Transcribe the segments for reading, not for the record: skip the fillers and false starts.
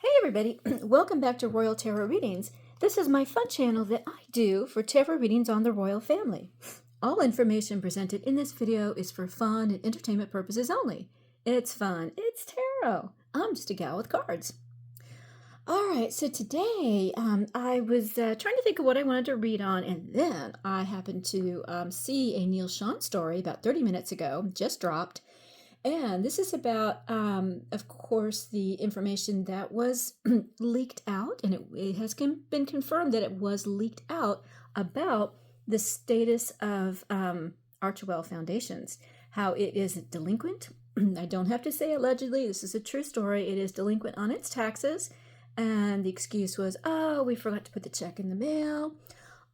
Hey everybody, welcome back to Royal Tarot Readings. This is my fun channel that I do for tarot readings on the royal family. All information presented in this video is for fun and entertainment purposes only. It's fun, it's tarot. I'm just a gal with cards. Alright, so today I was trying to think of what I wanted to read on, and then I happened to see a Neil Sean story about 30 minutes ago, just dropped. And this is about, of course, the information that was leaked out, and it has been confirmed that it was leaked out about the status of Archewell Foundations, how it is delinquent. I don't have to say allegedly, this is a true story. It is delinquent on its taxes, and the excuse was, oh, we forgot to put the check in the mail.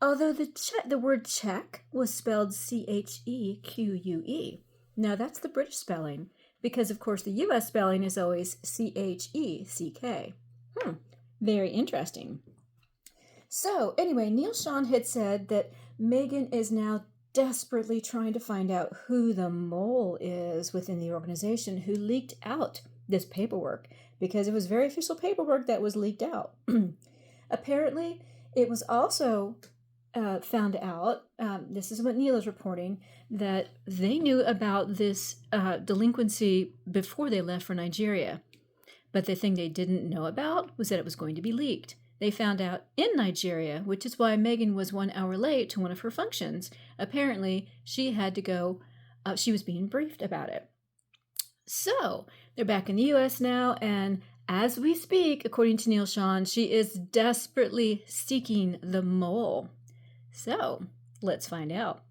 Although the word check was spelled C-H-E-Q-U-E. Now, that's the British spelling, because, of course, the U.S. spelling is always C-H-E-C-K. Very interesting. So, anyway, Neil Sean had said that Meghan is now desperately trying to find out who the mole is within the organization who leaked out this paperwork, because it was very official paperwork that was leaked out. Apparently, it was also found out, this is what Neil is reporting, that they knew about this delinquency before they left for Nigeria. But the thing they didn't know about was that it was going to be leaked. They found out in Nigeria, which is why Meghan was 1 hour late to one of her functions. Apparently, she had to go, she was being briefed about it. So, they're back in the U.S. now, and as we speak, according to Neil Sean, she is desperately seeking the mole. So, let's find out.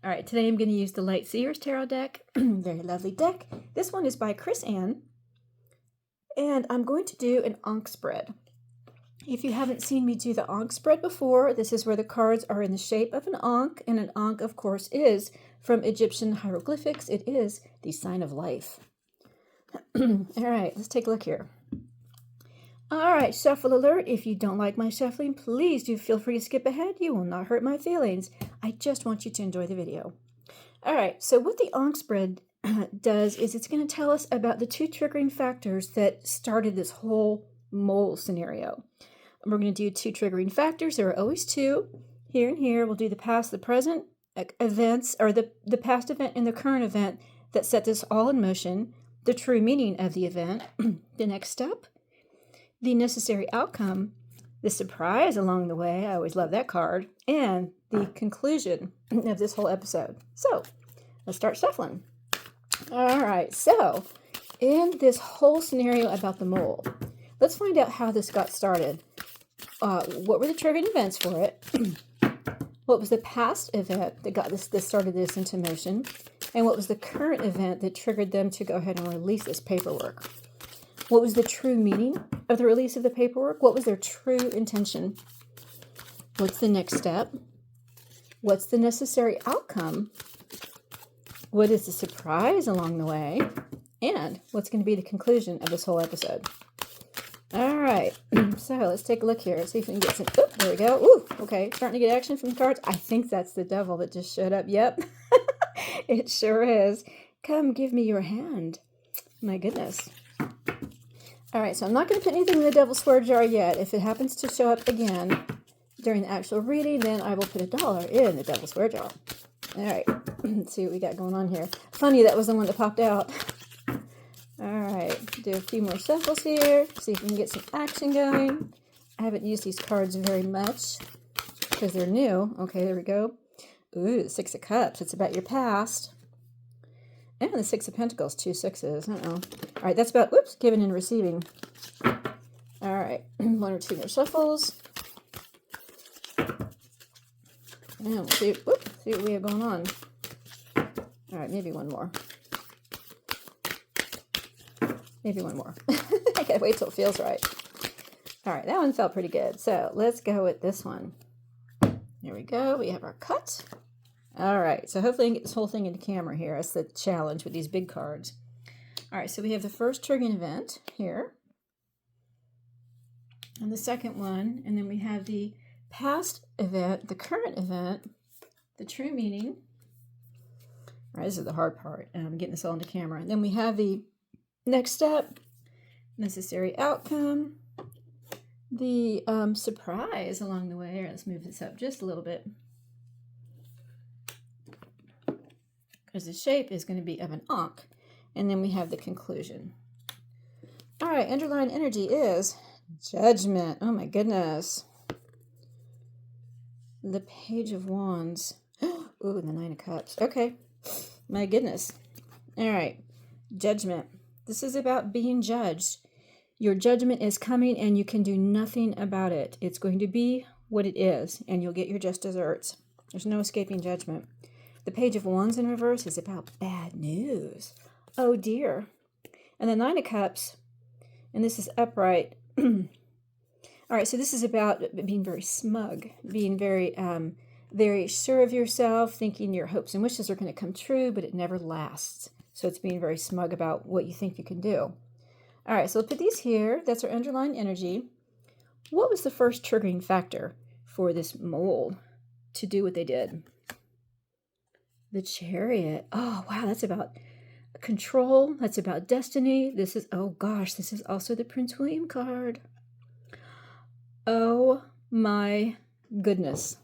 All right, today I'm going to use the Light Seers Tarot deck. Very lovely deck. This one is by Chris Ann. And I'm going to do an Ankh spread. If you haven't seen me do the Ankh spread before, this is where the cards are in the shape of an Ankh. And an Ankh, of course, is from Egyptian hieroglyphics. It is the sign of life. All right, let's take a look here. All right, shuffle alert. If you don't like my shuffling, please do feel free to skip ahead. You will not hurt my feelings. I just want you to enjoy the video. All right, so what the Ankh spread does is it's going to tell us about the 2 triggering factors that started this whole mole scenario. We're going to do 2 triggering factors. There are always 2. Here and here, we'll do the past, the present events, or the past event and the current event that set this all in motion, the true meaning of the event, the next step, the necessary outcome, the surprise along the way, I always love that card, and the conclusion of this whole episode. So, let's start shuffling. All right, so in this whole scenario about the mole, let's find out how this got started. What were the triggering events for it? What was the past event that got this started this into motion? And what was the current event that triggered them to go ahead and release this paperwork? What was the true meaning of the release of the paperwork? What was their true intention? What's the next step? What's the necessary outcome? What is the surprise along the way? And what's going to be the conclusion of this whole episode? All right, so let's take a look here. See if we can get some, oh, there we go. Ooh, okay, starting to get action from the cards. I think that's the devil that just showed up. Yep, it sure is. Come give me your hand. My goodness. All right, so I'm not going to put anything in the devil's swear jar yet. If it happens to show up again during the actual reading, then I will put $1 in the devil's swear jar. All right, let's see what we got going on here. Funny, that was the one that popped out. All right, do a few more shuffles here, see if we can get some action going. I haven't used these cards very much because they're new. Okay, there we go. Ooh, the 6 of Cups. It's about your past. And the 6 of Pentacles, 2 sixes. Uh-oh. All right, that's about, whoops, giving and receiving. All right, 1 or 2 more shuffles. And we'll see what we have going on. All right, maybe 1 more. Maybe 1 more. I gotta wait till it feels right. All right, that one felt pretty good. So let's go with this one. There we go. We have our cut. All right, so hopefully I can get this whole thing into camera here. That's the challenge with these big cards. All right, so we have the first triggering event here. And the second one. And then we have the past event, the current event, the true meaning. All right, this is the hard part. I'm getting this all into camera. And then we have the next step, necessary outcome, the surprise along the way. Here, let's move this up just a little bit. Because the shape is going to be of an ankh. And then we have the conclusion. All right, underlying energy is judgment. Oh my goodness. The Page of Wands. Ooh, the Nine of Cups. Okay. My goodness. All right. Judgment. This is about being judged. Your judgment is coming and you can do nothing about it. It's going to be what it is, and you'll get your just desserts. There's no escaping judgment. The Page of Wands in reverse is about bad news. Oh dear. And the Nine of Cups, and this is upright. All right, so this is about being very smug, being very, very sure of yourself, thinking your hopes and wishes are going to come true, but it never lasts. So it's being very smug about what you think you can do. All right, so we'll put these here. That's our underlying energy. What was the first triggering factor for this mold to do what they did? The Chariot. Oh, wow, that's about control. That's about destiny. This is, oh gosh, this is also the Prince William card. Oh my goodness.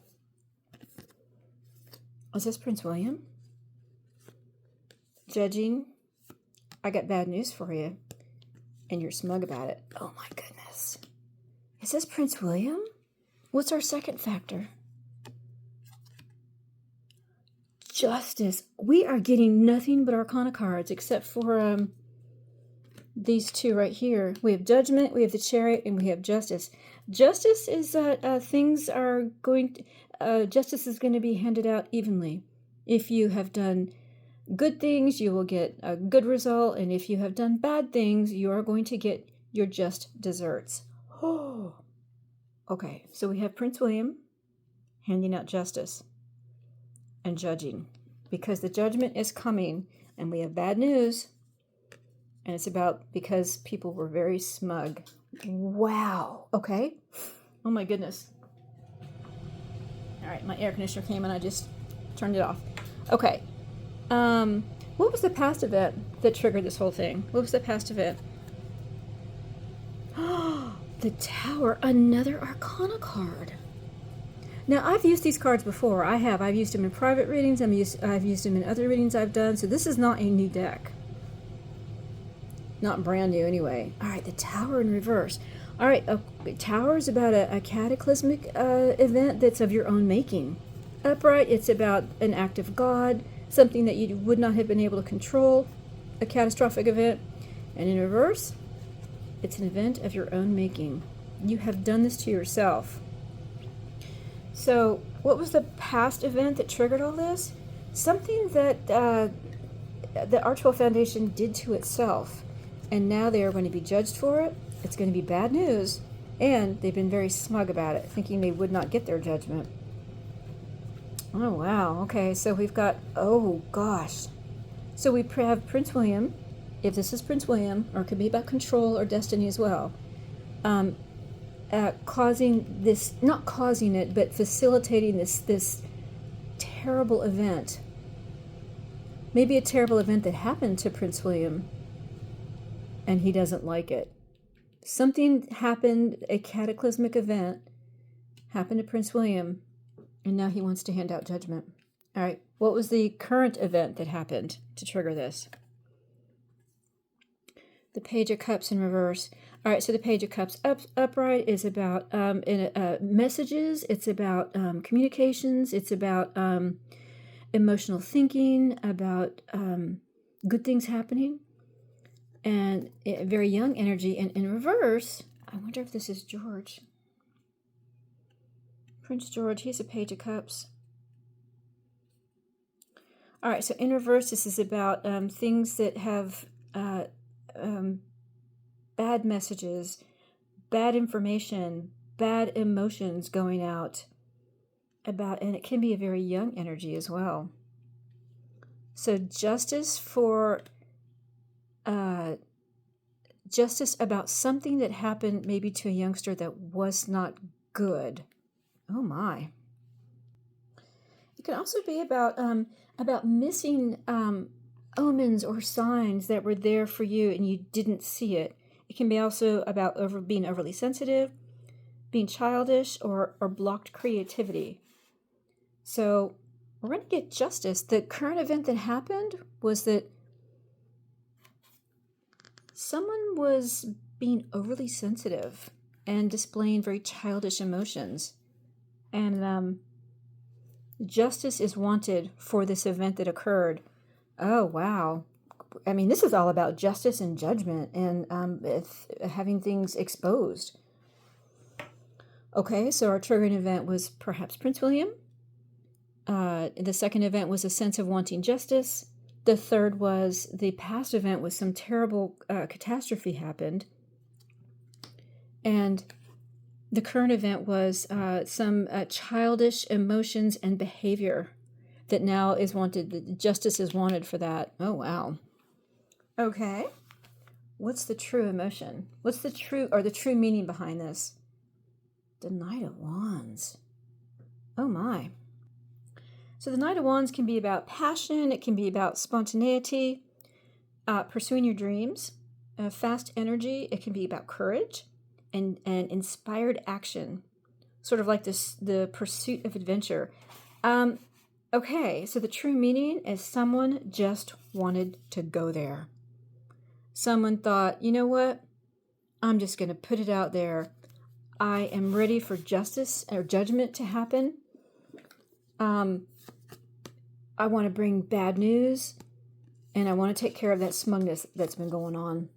Is this Prince William? Judging. I got bad news for you. And you're smug about it. Oh my goodness. Is this Prince William? What's our second factor? Justice. We are getting nothing but Arcana cards except for these two right here. We have Judgment, we have the Chariot, and we have Justice. Justice is things are going to, justice is going to be handed out evenly. If you have done good things, you will get a good result, and if you have done bad things, you are going to get your just desserts. Oh, okay. So we have Prince William handing out justice and judging, because the judgment is coming, and we have bad news, and it's about because people were very smug. Wow. Okay. Oh my goodness. All right, my air conditioner came and I just turned it off. Okay. What was the past event that triggered this whole thing? What was the past event? The Tower, another Arcana card. Now, I've used these cards before. I've used them in private readings. I've used them in other readings I've done. So this is not a new deck. Not brand new anyway. All right, the Tower in reverse. All right, Tower is about a cataclysmic event that's of your own making. Upright, it's about an act of God, something that you would not have been able to control, a catastrophic event. And in reverse, it's an event of your own making. You have done this to yourself. So what was the past event that triggered all this? Something that the Archewell Foundation did to itself. And now they are going to be judged for it. It's going to be bad news. And they've been very smug about it, thinking they would not get their judgment. Oh, wow. Okay, so we've got, oh, gosh. So we have Prince William, if this is Prince William, or it could be about control or destiny as well, causing this, not causing it, but facilitating this terrible event. Maybe a terrible event that happened to Prince William, and he doesn't like it. Something happened, a cataclysmic event happened to Prince William, and now he wants to hand out judgment. All right, what was the current event that happened to trigger this? The Page of Cups in reverse. All right, so the Page of Cups upright is about messages. It's about communications. It's about emotional thinking, about good things happening, and very young energy. And in reverse, I wonder if this is George. Prince George, he's a Page of Cups. All right, so in reverse, this is about things that have bad messages, bad information, bad emotions going out about, and it can be a very young energy as well. So justice for justice about something that happened maybe to a youngster that was not good. Oh my. It can also be about missing omens or signs that were there for you and you didn't see it. It can be also about being overly sensitive, being childish or blocked creativity. So we're going to get justice. The current event that happened was that someone was being overly sensitive and displaying very childish emotions. And justice is wanted for this event that occurred. Oh, wow. I mean, this is all about justice and judgment and having things exposed. Okay, so our triggering event was perhaps Prince William. The second event was a sense of wanting justice. The third was the past event was some terrible catastrophe happened. And the current event was some childish emotions and behavior that now is wanted. The justice is wanted for that. Oh, wow. Okay. What's the true emotion? What's the true meaning behind this? The Knight of Wands. Oh, my. So the Knight of Wands can be about passion. It can be about spontaneity, pursuing your dreams, fast energy. It can be about courage and inspired action, sort of like the pursuit of adventure. Okay, so the true meaning is someone just wanted to go there. Someone thought, you know what? I'm just going to put it out there. I am ready for justice or judgment to happen. I want to bring bad news, and I want to take care of that smugness that's been going on.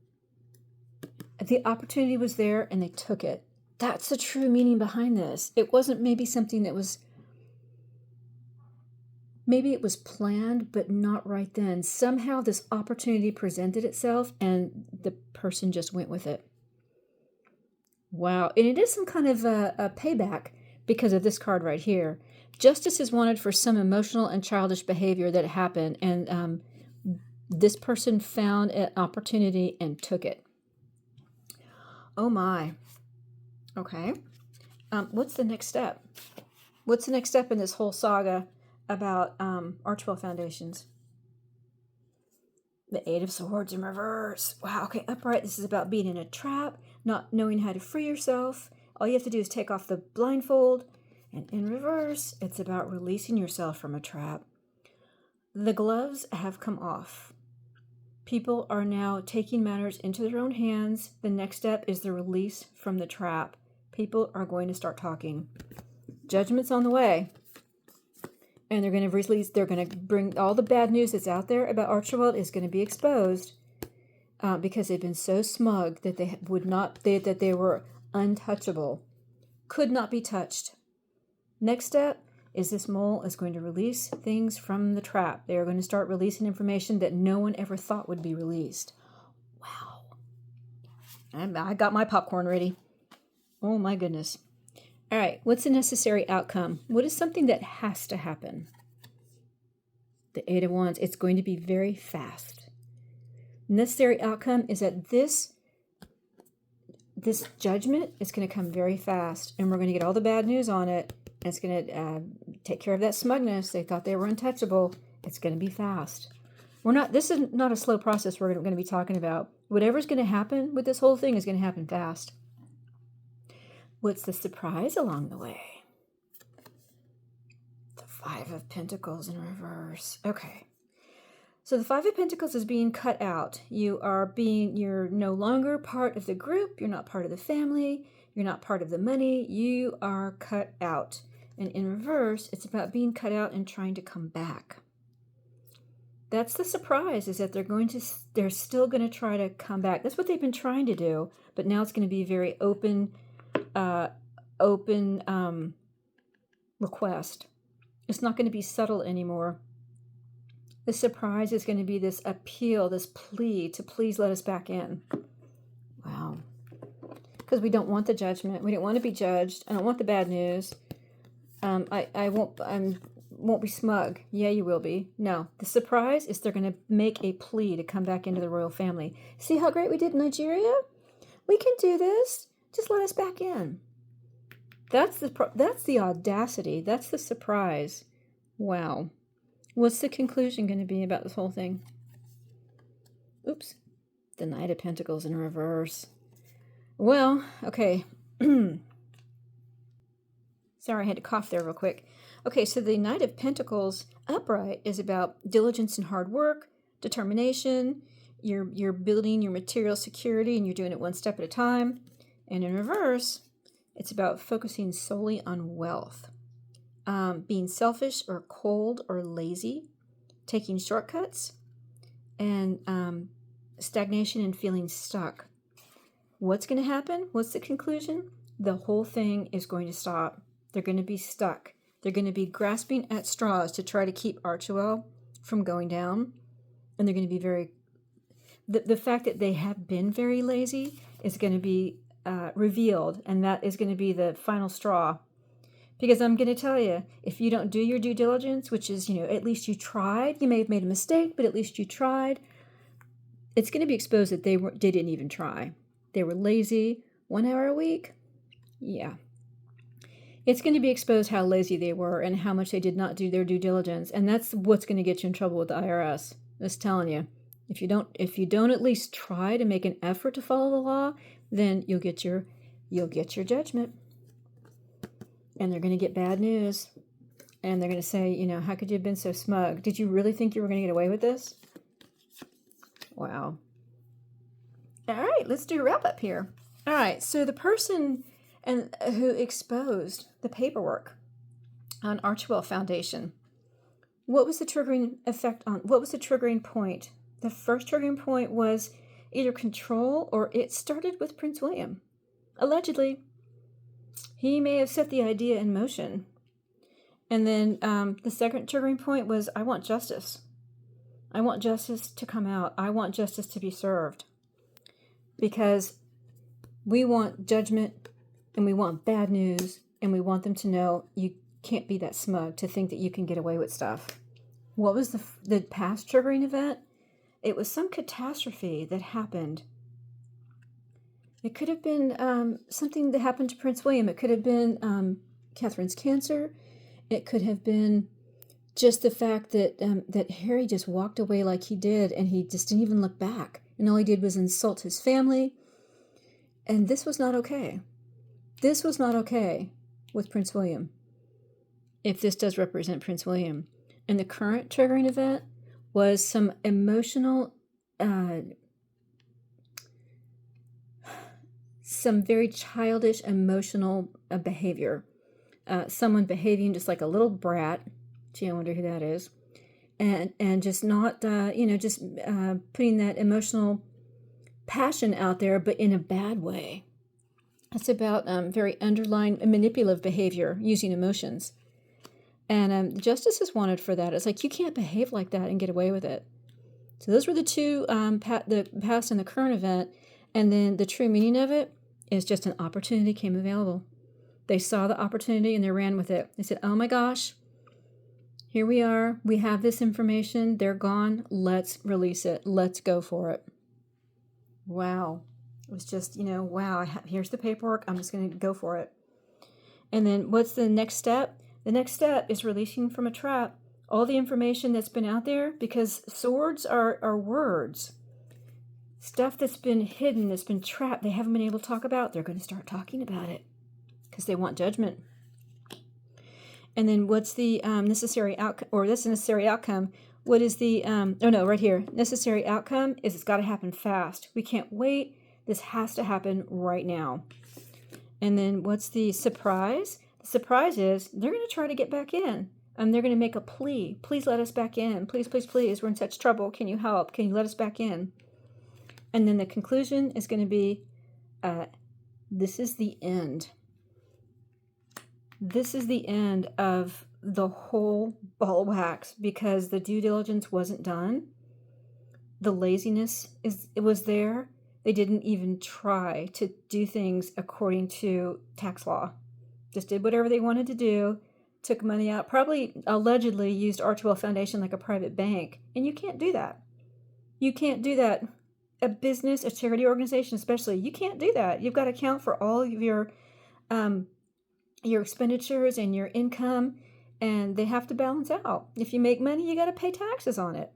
The opportunity was there, and they took it. That's the true meaning behind this. It wasn't maybe something that was, maybe it was planned, but not right then. Somehow this opportunity presented itself, and the person just went with it. Wow. And it is some kind of a payback because of this card right here. Justice is wanted for some emotional and childish behavior that happened, and this person found an opportunity and took it. Oh my. Okay. What's the next step? What's the next step in this whole saga about Archewell Foundations? The Eight of Swords in reverse. Wow. Okay. Upright. This is about being in a trap, not knowing how to free yourself. All you have to do is take off the blindfold. And in reverse, it's about releasing yourself from a trap. The gloves have come off. People are now taking matters into their own hands. The next step is the release from the trap. People are going to start talking. Judgment's on the way. And they're going to bring all the bad news that's out there about Archewell is going to be exposed because they've been so smug that that they were untouchable, could not be touched. Next step is this mole is going to release things from the trap. They are going to start releasing information that no one ever thought would be released. Wow. I got my popcorn ready. Oh my goodness. All right, what's the necessary outcome? What is something that has to happen? The Eight of Wands. It's going to be very fast. Necessary outcome is that this judgment is going to come very fast, and we're going to get all the bad news on it. It's going to take care of that smugness. They thought they were untouchable. It's going to be fast. This is not a slow process we're going to be talking about. Whatever's going to happen with this whole thing is going to happen fast. What's the surprise along the way? The Five of Pentacles in reverse. Okay. So the Five of Pentacles is being cut out. You're no longer part of the group. You're not part of the family. You're not part of the money. You are cut out. And in reverse, it's about being cut out and trying to come back. That's the surprise, is that they're still going to try to come back. That's what they've been trying to do, but now it's going to be very open request. It's not going to be subtle anymore. The surprise is going to be this appeal, this plea to please let us back in. Wow. Because we don't want the judgment. We don't want to be judged. I don't want the bad news. I won't be smug. Yeah, you will be. No, the surprise is they're going to make a plea to come back into the royal family. See how great we did in Nigeria? We can do this. Just let us back in. That's the audacity. That's the surprise. Wow. What's the conclusion going to be about this whole thing? Oops. The Knight of Pentacles in reverse. Well, okay. Sorry, I had to cough there real quick. Okay, so the Knight of Pentacles upright is about diligence and hard work, determination. You're building your material security and you're doing it one step at a time. And in reverse, it's about focusing solely on wealth. Being selfish or cold or lazy, taking shortcuts, and stagnation and feeling stuck. What's going to happen? What's the conclusion? The whole thing is going to stop. They're going to be stuck. They're going to be grasping at straws to try to keep Archewell from going down. And they're going to be very... The fact that they have been very lazy is going to be revealed. And that is going to be the final straw. Because I'm going to tell you, if you don't do your due diligence, which is, at least you tried. You may have made a mistake, but at least you tried. It's going to be exposed that they didn't even try. They were lazy. 1 hour a week? Yeah. It's going to be exposed how lazy they were and how much they did not do their due diligence. And that's what's going to get you in trouble with the IRS. Just telling you. If you don't at least try to make an effort to follow the law, then you'll get your judgment. And they're going to get bad news. And they're going to say, how could you have been so smug? Did you really think you were going to get away with this? Wow. All right, let's do a wrap up here. All right, so the person who exposed the paperwork on Archewell Foundation, what was the triggering effect on? What was the triggering point? The first triggering point was either control, or it started with Prince William. Allegedly, he may have set the idea in motion. And then the second triggering point was, I want justice. I want justice to come out. I want justice to be served. Because we want judgment, and we want bad news, and we want them to know you can't be that smug to think that you can get away with stuff. What was the past triggering event? It was some catastrophe that happened. It could have been something that happened to Prince William. It could have been Catherine's cancer. It could have been just the fact that Harry just walked away like he did, and he just didn't even look back. And all he did was insult his family. And this was not okay. This was not okay with Prince William, if this does represent Prince William. And the current triggering event was some emotional, some very childish, emotional behavior. Someone behaving just like a little brat. Gee, I wonder who that is. And just not, putting that emotional passion out there, but in a bad way. It's about very underlying manipulative behavior using emotions. And justice is wanted for that. It's like, you can't behave like that and get away with it. So those were the two, the past and the current event. And then the true meaning of it is just an opportunity came available. They saw the opportunity and they ran with it. They said, oh my gosh, here we are. We have this information. They're gone. Let's release it. Let's go for it. Wow. It was just, wow, here's the paperwork. I'm just going to go for it. And then what's the next step? The next step is releasing from a trap all the information that's been out there, because swords are words. Stuff that's been hidden, that's been trapped, they haven't been able to talk about. They're going to start talking about it because they want judgment. And then what's the necessary outcome, or this necessary outcome? What is the, right here. Necessary outcome is it's got to happen fast. We can't wait. This has to happen right now. And then what's the surprise? The surprise is they're going to try to get back in. And they're going to make a plea. Please let us back in. Please, please, please. We're in such trouble. Can you help? Can you let us back in? And then the conclusion is going to be, this is the end. This is the end of the whole ball of wax, because the due diligence wasn't done. The laziness was there. They didn't even try to do things according to tax law. Just did whatever they wanted to do, took money out, probably allegedly used Archewell Foundation like a private bank. And you can't do that. You can't do that. A business, a charity organization especially, you can't do that. You've got to account for all of your expenditures and your income, and they have to balance out. If you make money, you got to pay taxes on it.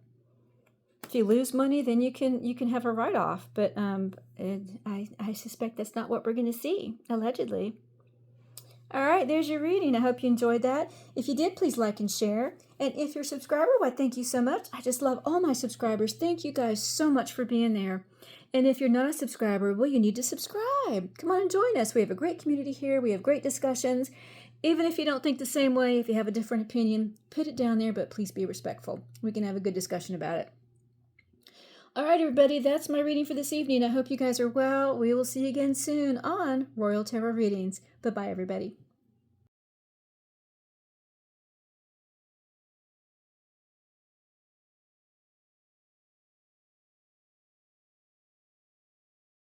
If you lose money, then you can have a write-off. But I suspect that's not what we're going to see, allegedly. All right, there's your reading. I hope you enjoyed that. If you did, please like and share. And if you're a subscriber, why, thank you so much. I just love all my subscribers. Thank you guys so much for being there. And if you're not a subscriber, well, you need to subscribe. Come on and join us. We have a great community here. We have great discussions. Even if you don't think the same way, if you have a different opinion, put it down there, but please be respectful. We can have a good discussion about it. All right, everybody, that's my reading for this evening. I hope you guys are well. We will see you again soon on Royal Tarot Readings. Bye-bye, everybody.